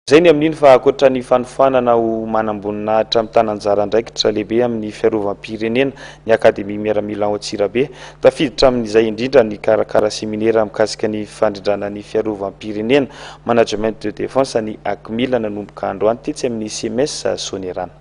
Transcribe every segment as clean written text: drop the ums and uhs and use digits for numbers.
Zay ny amin'iny fa akoatra ny fanofanana ho manambonina tanan-jara andraikitra lehibe amin'ny fiarovam-pirenena ny akademia miaramila ao Antsirabe tafiditra amin'izay indrindra ny karakara seminaire mikasika ny fandrindrana ny fiarovam-pirenena management de défense ny ACMIL nanomboka androany tetsy amin'ny CMS Sonerana.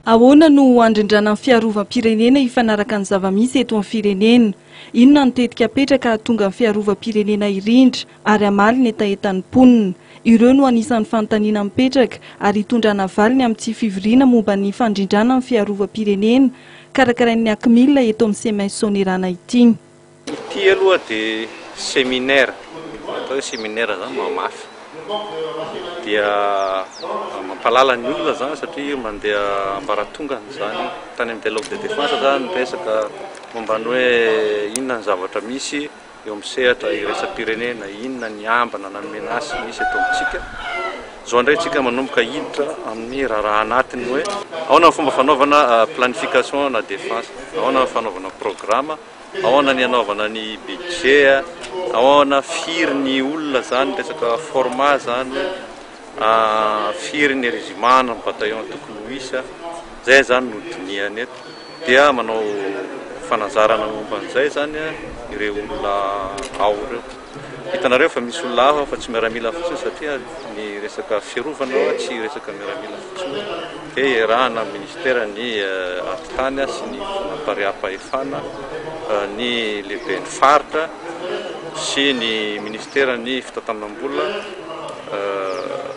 Ahoana no andrindrana ny fiarovam-pirenena ifanaraka ny zava-misy eto amin'ny firenena? Inona no tetika apetraka tonga ny fiarovam-pirenena irindra ary amaly ny etaetan'ny mponina? Ireo no anisan'ny fanontaniana mipetraka ary hitondrana valiny amin'ny tsy fivoriana momba ny fandrindrana ny fiarovam-pirenena karakarain'ny ACMIL eto amin'ny CMS Sonerana ity. Ity aloha dia séminaire, atao hoe séminaire zany mamafy. Dia mampalala ny olona zany satria mandeha ambaratongana zany tany amin'ny dialogue de défense zany resaka momba ny hoe inona ny zavatra misy eo amin'ny sehatra iraisam-pirenena, inona ny ambana na menace misy eto amintsika. Zao indray tsika manomboka hiditra amin'ny raha anatiny hoe ahoana ny fomba fanaovana planification na défense, ahoana ny fanaovana programme, ahoana ny anaovana ny budget, ahoana firy ny olona zany resaka format zany, firy ny régiment ny bataillon tokony ho isa, zay zany no dinihany eto. Dia manao fanazarana momba an'izay zany ireo olona ao ireo. Hitanareo fa misy olona hafa fa tsy miaramila fotsiny satria ny resaka fiarovana tsy resaka miaramila fotsiny. Dia iarahana ministera ny antitany sy ny nampariam-pahefana, ny lehibe ny faritra sy ny ministera ny fitatanam-bola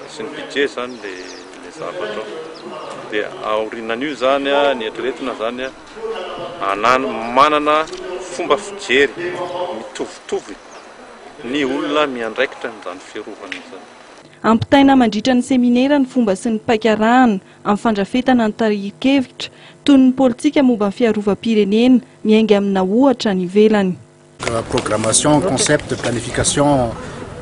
sy ny budget zany le zavatra. Dia aorinan'io zany ny eritreretina zany manana fomba fijery mitovitovy ny olona miandraikitra n'izany fiarovana izany. Ampitaina mandritra ny seminaire ny fomba sy ny pakarahana amin'ny fandrafetana ny tarikevitra toy ny politika momba ny fiarovam-pirenena miainga amina ohatra ny ivelany. Programmation, concept de planification,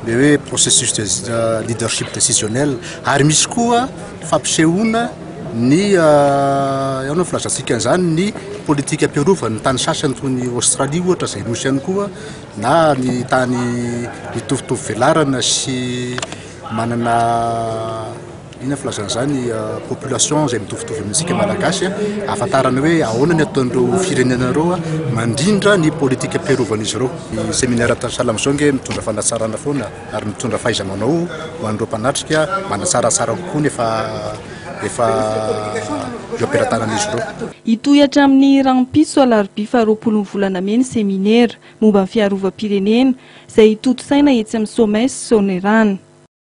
le processus de leadership décisionnel ary misy koa fampisehoana ny eo filazantsika an'izany ny politika ampiarovana ny tany sasany toy ny Australie ohatra izay nosy ihany koa na ny tany mitovitovy velarana sy manana ina filazan'izany population izay mitovitovy amintsika malagasy ahafantarana hoe ahoana ny ataon'ireo firenena ireo mandrindra ny politika ampiarovana izy ireo. Ny séminaire Salamsonge mitondra fanatsarana foana ary mitondra fahaiza-manao ho an'ireo mpanatrika manatsaratsara kokoa efa ampiaratanan'izy ireo. Hitohatra amin'ny Rampiso alarobia faha 20 volana May ny séminaire momba ny fiarovam-pirenena izay toto saina etsy amin'ny CMS Sonerana.